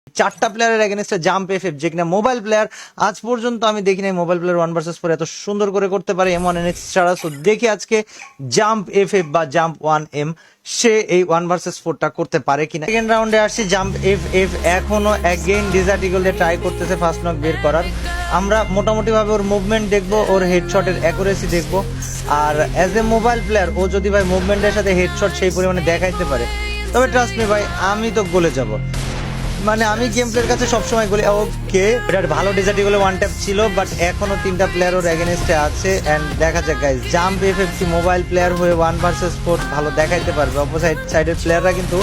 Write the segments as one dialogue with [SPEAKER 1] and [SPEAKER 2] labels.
[SPEAKER 1] চারটা প্লেয়ারের এগেনস্টে জাম্প এফএফ, যে কিনা মোবাইল প্লেয়ার। আজ পর্যন্ত আমি দেখি নাই মোবাইল প্লেয়ার 1 vs 4 এত সুন্দর করে করতে পারে M1 NX ছাড়া। সো দেখি আজকে জাম্প এফএফ বা জাম্প 1M সে এই 1 vs 4টা করতে পারে কিনা। সেকেন্ড রাউন্ডে আসছি, জাম্প এফএফ এখনো অ্যাগেইন ডেজার্ট ইগল দিয়ে ট্রাই করতেছে ফার্স্ট নক বের করার। আমরা মোটামুটি ভাবে ওর মুভমেন্ট দেখবো, ওর হেডশটের অ্যাকুরেসি দেখবো। আর অ্যাজ এ মোবাইল প্লেয়ার ও যদি ভাই মুভমেন্টের সাথে হেডশট সেই পরিমাণে দেখাইতে পারে, তবে ট্রাস্ট মি ভাই, আমি তো গলে যাব। মানে আমি গেম প্লেয়ার কাছে সবসময় বলি ওকে এটার ভালো ডেজার্ট ইগলে ওয়ান ট্যাপ ছিল, বাট এখনো 3টা প্লেয়ার ওর এগেনস্টে আছে। এন্ড দেখা যাক guys, jump FFC mobile player হয়ে 1 vs 4 ভালো দেখাইতে পারবে। অপোজিট সাইডের প্লেয়াররা কিন্তু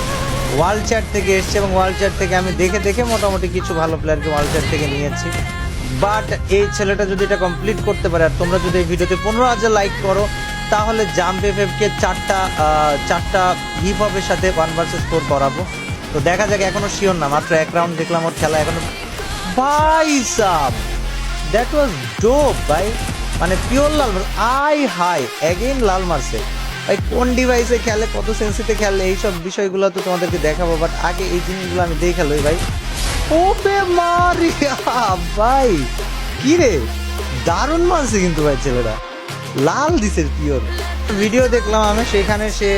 [SPEAKER 1] ওয়ার্ল্ড চ্যাট থেকে এসছে, এবং ওয়ার্ল্ড চ্যাট থেকে আমি দেখে দেখে মোটামুটি কিছু ভালো প্লেয়ারকে ওয়ার্ল্ড চ্যাট থেকে নিয়েছি। বাট এই ছেলেটা যদি এটা কমপ্লিট করতে পারে, আর তোমরা যদি এই ভিডিওতে 15,000 লাইক করো, তাহলে জাম্প এফএফ কে চারটা হিপ হপের সাথে 1 vs 4 করাবো। তো দেখা যাক, এখনো শিওর না, মাত্র এক রাউন্ড দেখলাম ওর খেলা এখনো। ভাই সাব, দ্যাট ওয়াজ ডোপ ভাই, মানে পিওর লাল মারছে। হাই এগেইন লাল মারছে ভাই। কোন ডিভাইসে খেলে, কত সেন্সিতে খেলে, এইসব বিষয়গুলো তো তোমাদেরকে দেখাবো, বাট আগে এই জিনিসগুলো আমি দেখালোই ভাই। ওপে মারিয়া ভাই, কি রে দারুণ মারছে কিন্তু ভাই, ছেলেটা লাল দিছে পিওর। ভিডিও দেখলাম আমি, সেখানে সে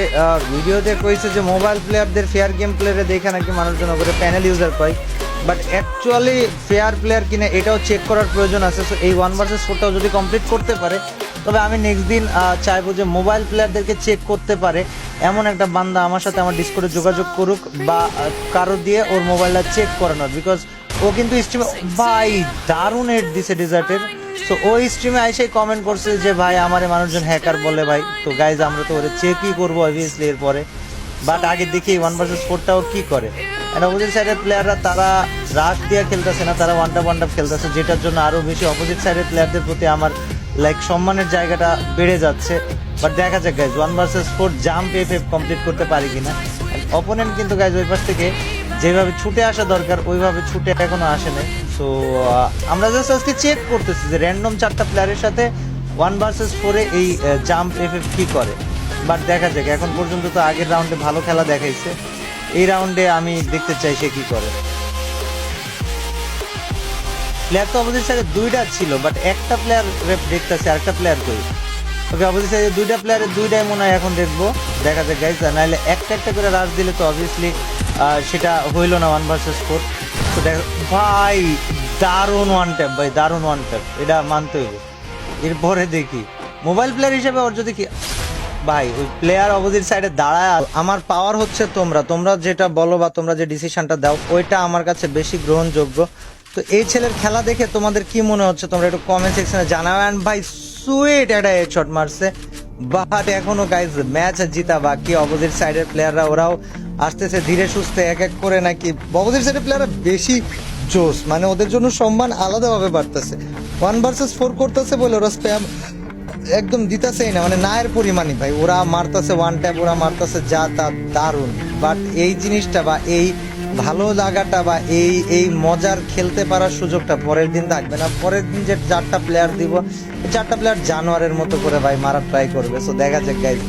[SPEAKER 1] ভিডিওতে কইছে যে মোবাইল প্লেয়ারদের ফেয়ার গেম প্লেয়ারে দেখে নাকি মানুষজন ওপরে প্যানেল ইউজার পায়, বাট অ্যাকচুয়ালি ফেয়ার প্লেয়ার কিনা এটাও চেক করার প্রয়োজন আছে। সো এই 1 vs 4টাও যদি কমপ্লিট করতে পারে, তবে আমি নেক্সট দিন চাইবো যে মোবাইল প্লেয়ারদেরকে চেক করতে পারে এমন একটা বান্দা আমার সাথে আমার ডিসকর্ডে যোগাযোগ করুক, বা কারো দিয়ে ওর মোবাইলটা চেক করানোর। বিকজ ও কিন্তু স্ট্রিমে ভাই দারুণ হেড দিছে ডেজার্টের। তো ওই স্ট্রিমে আইসে কমেন্ট করছে যে ভাই আমার মানুষজন হ্যাকার বলে ভাই। তো গাইজ আমরা তো ওরে চেকই করবো অবভিয়াসলি এরপরে, বাট আগে দেখি 1 vs 4টাও কি করে। অ্যান্ড অপোজিট সাইডের প্লেয়াররা তারা রাশ দিয়ে খেলতেছে না, তারা ওয়ান টাপ খেলতেছে, যেটার জন্য আরও বেশি অপোজিট সাইডের প্লেয়ারদের প্রতি আমার লাইক সম্মানের জায়গাটা বেড়ে যাচ্ছে। বাট দেখা যাক guys 1 vs 4 jump FF complete করতে পারি কিনা। অপোনেন্ট কিন্তু গাইজ ওই পাশ থেকে যেভাবে ছুটে আসা দরকার ওইভাবে ছুটে এখনো আসে নাই। সো আমরা জাস্ট আজকে চেক করতেছি যে র্যান্ডম 4টা প্লেয়ারের সাথে 1 vs 4-এ এই জাম্প এফএফ কি করে। বাট দেখা যাক, এখন পর্যন্ত তো আগের রাউন্ডে ভালো খেলা দেখাইছে, এই রাউন্ডে আমি দেখতে চাই সে কি করে। প্লেয়ার তো অপোজিট সাইডে 2টা ছিল, বাট একটা প্লেয়ার দেখতেছে, আরেকটা প্লেয়ার কই। ওকে, অপোজিট সাইডে 2টা প্লেয়ারের 2টাই মনে হয় এখন দেখবো। দেখা যাক গাইজ, নাহলে একটা করে রাশ দিলে তো অবভিয়াসলি সেটা হইল না 1 vs 4। তো দেখো ভাই, দারুণ ওয়ান ট্যাপ ভাই, দারুণ ওয়ান ট্যাপ, এটা মানতে হইব। এরপরে দেখি মোবাইল প্লেয়ার হিসেবে ওর যদি কি ভাই, ওই প্লেয়ার অপোজিট সাইডে দাঁড়ায়। আমার পাওয়ার হচ্ছে তোমরা যেটা বলো বা তোমরা যে ডিসিশনটা দাও, ওইটা আমার কাছে বেশি গ্রহণযোগ্য। তো এই ছেলের খেলা দেখে তোমাদের কি মনে হচ্ছে তোমরা একটু কমেন্ট সেকশনে জানাও। অ্যান্ড ভাই সুইট একটা হেডশট মারছে, বাট এখনো গাইজ ম্যাচ জিতা বাকি। অপোজিট সাইডের প্লেয়াররা ওরাও আসতেছে ধীরে সুস্থে এক এক করে, নাকি অপোজিট সাইডের প্লেয়াররা বেশি জোস, মানে ওদের জন্য সম্মান আলাদাভাবে বাড়তেছে। 1 vs 4 করতেছে বলে ওরা স্প্যাম একদম দিতেছেই না, মানে নায়ের পরিমাণই ভাই। ওরা মারতেছে ওয়ান ট্যাপ, ওরা মারতেছে যা তা, দারুণ। বাট এই জিনিসটা বা এই ভালো লাগাটা বা এই মজার খেলতে পারার সুযোগটা পরের দিন থাকবে না। পরের দিন যে 4টা প্লেয়ার দিব, 4টা প্লেয়ার জানোয়ারের মতো করে ভাই মারার ট্রাই করবে। সো দেখা যাক গাইজ,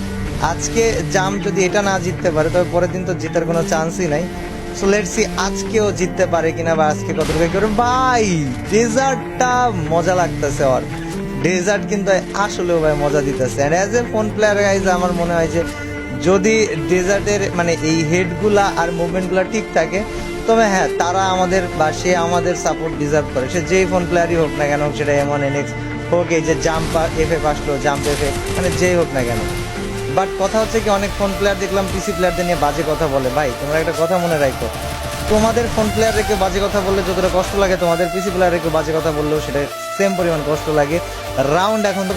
[SPEAKER 1] আজকে জাম যদি এটা না জিততে পারে, তবে পরের দিন তো জিতার কোনো চান্সই নাই। সো লেটস সি আজকেও জিততে পারে কিনা, বা আজকে কতটুকু করে। ভাই ডেজার্টটা মজা লাগতেছে, ওর ডেজার্ট কিন্তু আসলেও ভাই মজা দিতেছে। And as a phone player guys আমার মনে হয় যে যদি ডেজার্টের মানে এই হেডগুলা আর মুভমেন্টগুলা ঠিক থাকে, তবে হ্যাঁ তারা আমাদের বা সে আমাদের সাপোর্ট ডিজার্ভ করে, সে যেই ফোন প্লেয়ারই হোক না কেন, সেটা M1 NX হোক, এই যে জাম্প এফএফ আসলো, জাম্প এফএফ, মানে যেই হোক না কেন। বাট কথা হচ্ছে কি, অনেক ফোন প্লেয়ার দেখলাম পিসি প্লেয়ারদের নিয়ে বাজে কথা বলে। ভাই তোমরা একটা কথা মনে রাখো, তোমাদের ফোন প্লেয়ার রেখে বাজে কথা বললে যতটা কষ্ট লাগে, তোমাদের পিসি প্লেয়ার রেখে বাজে কথা বললেও সেটা সেম পরিমাণ কষ্ট লাগে। রাউন্ড এখন তো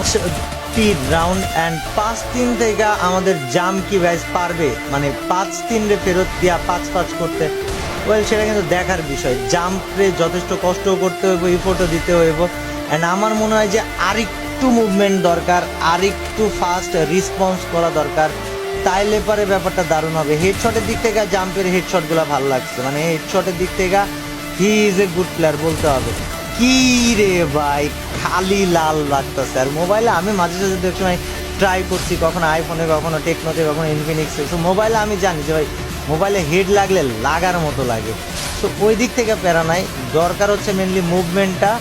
[SPEAKER 1] 3 রাউন্ড, অ্যান্ড 5-3 থেকে আমাদের জাম কি গাইজ পারবে, মানে 5-3 রে ফেরত দিয়া 5-5 করতে। ওয়েল সেটা কিন্তু দেখার বিষয়। জাম্পে যথেষ্ট কষ্ট করতে হইব, ইফোর্টও দিতে হইব। অ্যান্ড আমার মনে হয় যে আরেকটু মুভমেন্ট দরকার, আরেকটু ফাস্ট রেসপন্স করা দরকার, তাইলে পরে ব্যাপারটা দারুণ হবে। হেডশটের দিক থেকে জাম্পের হেডশটগুলো ভালো লাগছে, মানে হেডশটের দিক থেকে he is a good player বলতে হবে। কি রে ভাই, খালি লাল লাগতেছে। আর মোবাইলে আমি মাঝে সাঝে এক সময় ট্রাই করছি, কখনো আইফোনে, কখনো টেকনোতে, কখনো ইনফিনিক্সে। সো মোবাইলে আমি জানি যে ভাই মোবাইলে হেড লাগলে লাগার মতো লাগে। সো সো ওই দিক থেকে প্যারা নাই, দরকার হচ্ছে মেনলি মুভমেন্টটা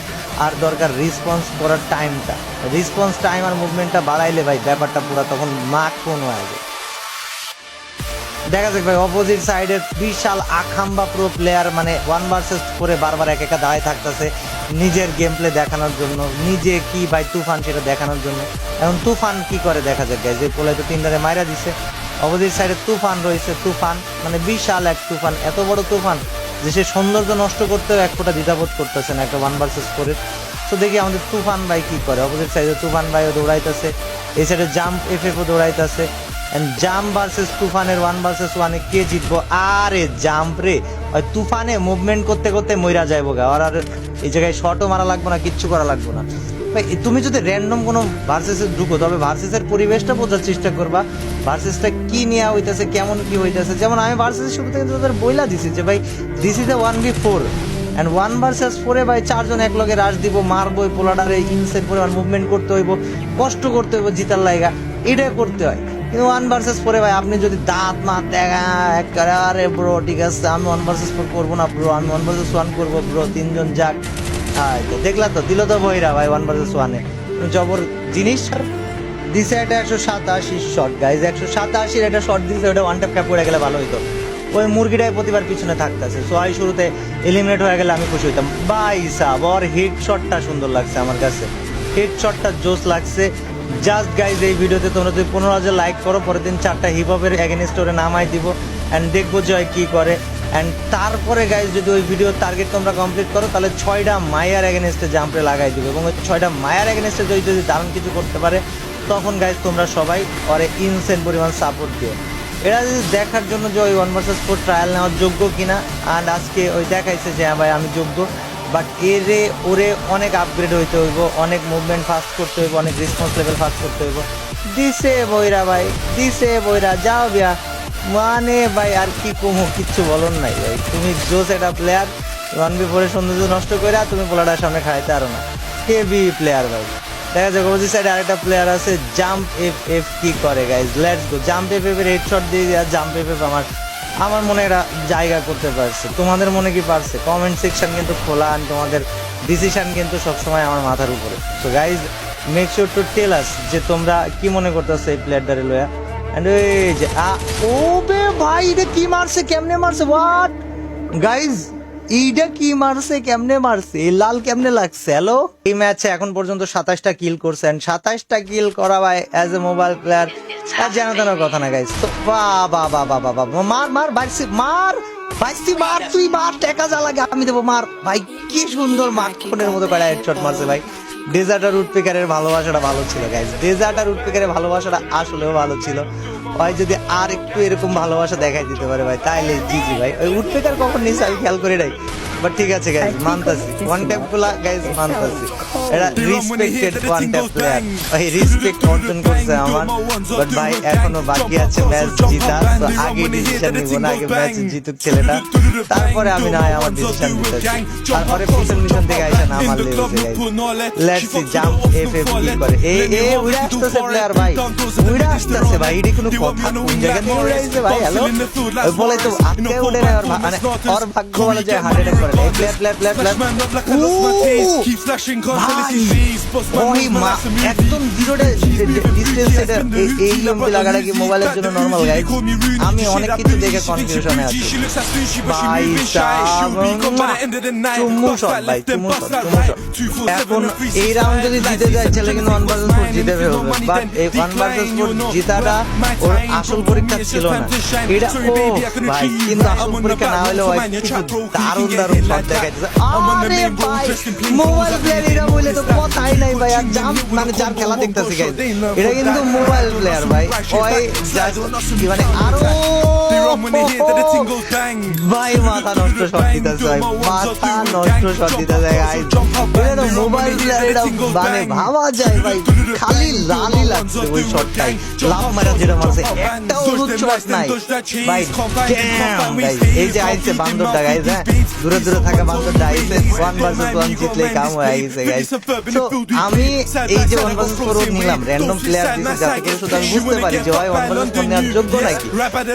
[SPEAKER 1] আর দরকার রেসপন্স করার টাইমটা। রেসপন্স টাইম আর মুভমেন্টটা বাড়াইলে ভাই ব্যাপারটা পুরো তখন মাখন হয়ে যায়। দেখা যাক ভাই অপোজিট সাইডের বিশাল আখাম্বা প্রো প্লেয়ার, মানে 1 vs 4 বারবার এক একা দাঁড়ায় থাকতেছে নিজের গেম প্লে দেখানোর জন্য, নিজে কি ভাই তুফান সেটা দেখানোর জন্য। এখন তুফান কি করে দেখা যাক গাইজ, যে পোলে তো 3 মাইরা দিছে। অপোজিট সাইডে তুফান রয়েছে, তুফান মানে বিশাল এক তুফান, এত বড় তুফান যে সে সৌন্দর্য নষ্ট করতেও এক ফোঁটা দ্বিধাবোধ করতেছে না একটা 1 vs 4। তো দেখি আমাদের তুফান ভাই কি করে। অপোজিট সাইডে তুফান ভাইও দৌড়াইতেছে, এই সাইডে জাম্প এফএফও দৌড়াইতেছে। জাম্প ভার্সেস তুফানের 1 vs 1 কে জিতবো? আরে জাম্প রে, ওই তুফানে মুভমেন্ট করতে করতে মইরা যাইবো গা, আর এই জায়গায় শটও মারা লাগবো না, কিচ্ছু করা লাগবো না ভাই। তুমি যদি র্যান্ডম কোনো ভার্সেসে ঢুকো তবে ভার্সেসের পরিবেশটা বোঝার চেষ্টা করবা, ভার্সেসটা কি নেওয়া হইতেছে, কেমন কি হইতেছে। যেমন আমি ভার্সেসের শুরুতে কিন্তু তাদের বইলা দিছি যে ভাই this is a 1v4 and 1 vs 4 ভাই 4 জন এক লগে রাশ দিব, মারবো ওই পোলাডারে, ইনসেট পরিমাণ মুভমেন্ট করতে হইব, কষ্ট করতে হইব জিতার লাইগা, এটা করতে হয়। কিন্তু 1 vs 4 ভাই আপনি যদি দাঁত মাত দেখা আরে ব্রো ঠিক আছে আমি 1 vs 4 করবো না ব্রো, আমি 1 vs 1 করবো ব্রো, 3 জন যাক। তো দেখলা তো দিল তো বইরা ভাই 1 vs 1 জবর জিনিস দিছে। এটা 187 শট গাইজ, 187 একটা শট দিছে, ওটা ওয়ান ট্যাপ ক্যাপ করে গেলে ভালো হইতো। ওই মুরগিটাই প্রতিবার পিছনে থাকতেছে, সো আই শুরুতে এলিমিনেট হয়ে গেলে আমি খুশি হইতাম ভাই সাব। ওর হিট শটটা সুন্দর লাগছে আমার কাছে, হিট শটটা জোস লাগছে। জাস্ট গাইজ এই ভিডিওতে তোমরা যদি 15,000 লাইক করো, পরের দিন 4টা হিপ হপের এগেনস্ট ওরে নামাই দিব অ্যান্ড দেখবো জয় কি করে। অ্যান্ড তারপরে গাইজ যদি ওই ভিডিওর টার্গেট তোমরা কমপ্লিট করো তাহলে 6টা মায়ার এগেনস্টে জাম্পে লাগাই দিব, এবং ওই 6টা মায়ার এগেনস্টে যদি দারুণ কিছু করতে পারে তখন গাইজ তোমরা সবাই ওরে ইনসেন পরিমাণ সাপোর্ট দিও। এরা যদি দেখার জন্য যে ওই 1 vs 4 ট্রায়াল নেওয়ার যোগ্য কিনা, অ্যান্ড আজকে ওই দেখাইছে যে হ্যাঁ ভাই আমি যোগ্য, বাট এরে ওরে অনেক আপগ্রেড হইতে হইব, অনেক মুভমেন্ট ফাস্ট করতে হইব, অনেক রেসপন্স লেভেল ফাস্ট করতে হইব। দিছে বইরা ভাই, দিছে বইরা, যাও বিয়া মানে ভাই আর কি কমো, কিচ্ছু বলন নাই ভাই। তুমি জোস একটা প্লেয়ার 1v4 এর সৌন্দর্য নষ্ট করে তুমি পোলাটার সামনে খাইতে আরো না, হেভি প্লেয়ার ভাই। দেখা যাক অপোজিট সাইডে আরেকটা প্লেয়ার আছে জাম্প এফ কি করে guys, let's go. Jump F এর হেডশট দিয়ে দেওয়া, জাম্প এফ আমার মনে এটা জায়গা করতে পারছে, তোমাদের মনে কি পারছে? কমেন্ট সেকশন কিন্তু খোলা, আর তোমাদের ডিসিশন কিন্তু সবসময় আমার মাথার উপরে। So guys make sure to tell us যে তোমরা কি মনে করতেছো এই প্লেয়ারটারে লয়া। এন্ড এই যে ও বে ভাই এটা কি মারছে, কেমনে মারছে, হোয়াট গাইজ এইটা কি মারছে, কেমনে মারছে, লাল কেমনে লাগছে। হ্যালো, এই ম্যাচে এখন পর্যন্ত 27টা কিল করছেন, 27টা কিল করা ভাই অ্যাজ এ মোবাইল প্লেয়ার আর জানা জানার কথা না গাইজ। তো মার মার বাইসি মার, বাইসি মার, তুই মার, টেকা যা লাগে আমি দেবো, মার ভাই। কি সুন্দর মাখনের মতো করে হেডশট মারছে ভাই। ডেজার্ট আর উডপেকারের ভালোবাসাটা ভালো ছিল গাইজ, ডেজার্ট আর উডপেকারের ভালোবাসাটা আসলেও ভালো ছিল ভাই। যদি আর একটু এরকম ভালোবাসা দেখাই দিতে পারে ভাই তাইলে জিজি ভাই। ওই উডপেকার কখন নিছে আমি খেয়াল করি নাই, বাট ঠিক আছে গাইজ মানতাছি, ওয়ান ট্যাপ গুলা গাইজ মানতাছি, এটা রিসপেক্টেড ওয়ান ট্যাপ প্লেয়ার ভাই, রিসপেক্ট অর্জন করছে আমার। বাট ভাই এখনো বাকি আছে ম্যাচ জিতা, তো আগে ডিসিশন নিব না, আগে ম্যাচ জিতুক ছেলেটা, তারপরে আমি না হয় আমার ডিসিশন দিতেছি। তারপরে পিছন মিশন থেকে আইসা না মারলে হয়েছে guys. Let's see jump FF কি করে। উইরা আসতেছে প্লেয়ার ভাই, উইরা আসতেছে ভাই, এটা কোনো কথা? কোন জায়গা থেকে উইরা আইছে ভাই? হ্যালো, ওই বলে তো আটকে উঠে না, মানে ওর ভাগ্য ভালো যে হার্ট অ্যাটাক করে। একদম জিরোটা ডিস্টেন্স, এই লম্বি লাগাটা কি মোবাইলের জন্য নরমাল গাইজ? আমি অনেক কিছু দেখে কনফিউশনে আছি ভাই। চুম্মু শট ভাই, চুম্মু শট। এখন এই রাউন্ড যদি জিতে যায় ছেলে কিন্তু 1 vs 4 জিতে হবে, বাট এই 1 vs 4 জিতাটা ওর আসল পরীক্ষা ছিল না এটা। ও ভাই কিন্তু আসল পরীক্ষা না হলেও দারুণ দারুণ শট দেখাইতেছে। আরে ভাই মোবাইল প্লেয়ার এরা বলে তো কথাই নাই ভাই। আর জাম্প মানে যার খেলা দেখতেছি গাইজ, এটা কিন্তু মোবাইল প্লেয়ার ভাই। ওই মানে আরো ভাই মাথা নষ্ট শট দিতেছে ভাই, মাথা নষ্ট শট দিতেছে গাইজ। এটা মোবাইল প্লেয়ার, এটা মানে ভাবা যায় ভাই, খালি লালই লাগছে ওই শটটাই। লাভ মারা যেটা মারছে একটা হলুদ শট নাই ভাই। ড্যাম গাইজ, এই যে আইছে বান্দরটা গাইজ, হ্যাঁ দূরে দূরে থাকা বান্দরটা আইছে, 1 vs 1 জিতলে কাম হয়ে গেছে গাইজ। তো আমি এই যে 1 vs 4 নিলাম, র্যান্ডম প্লেয়ার দিছি যাতে করে শুধু আমি বুঝতে পারি যে ভাই 1 vs 4 নেওয়ার যোগ্য নাকি।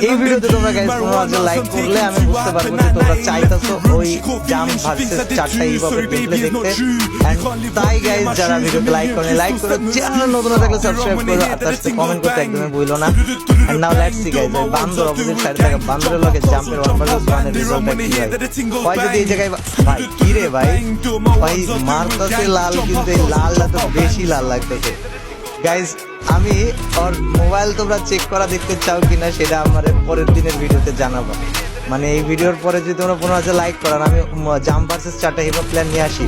[SPEAKER 1] এই ভিডিওতে তোমরা তোমরা গাইস 15,000 লাইক করলে আমি বুঝতে পারবো যে তোমরা চাইতাছো ওই জাম্প ভার্সেস 4টা ইভবের গেমপ্লে দেখতে। এন্ড তাই গাইস যারা ভিডিওতে লাইক করে চ্যানেল নতুন থাকলে সাবস্ক্রাইব করো আর তার সাথে কমেন্ট করতে একদমই ভুলো না। And now let's see guys বান্দর অপোজিট সাইডে থাকা বান্দরের লগে জাম্পের 1 ভার্সেস 1 এর রেজাল্টটা কি হয়। ভাই যদি এই জায়গায় ভাই কি রে ভাই মারতাছে লাল, কিন্তু এই লালটা তো বেশি লাল লাগতেছে গাইস। আমি ওর মোবাইল তোমরা চেক করা দেখতে চাও কিনা সেটা আমার পরের দিনের ভিডিওতে জানাবো। মানে এই ভিডিওর পরে যদি তোমরা 15,000 লাইক করো আমি জাম্প ভার্সেস 4টা হিপ প্ল্যান নিয়ে আসি,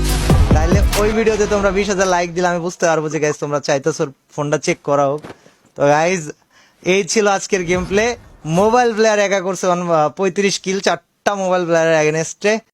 [SPEAKER 1] তাহলে ওই ভিডিওতে তোমরা 20,000 লাইক দিলে আমি বুঝতে পারবো যে গাইস তোমরা চাইতেছো ফোনটা চেক করা হোক। তো গাইস এই ছিল আজকের গেম প্লে। মোবাইল প্লেয়ার একা করছে 35 কিল 4টা মোবাইল প্লেয়ারের এগেনস্টে।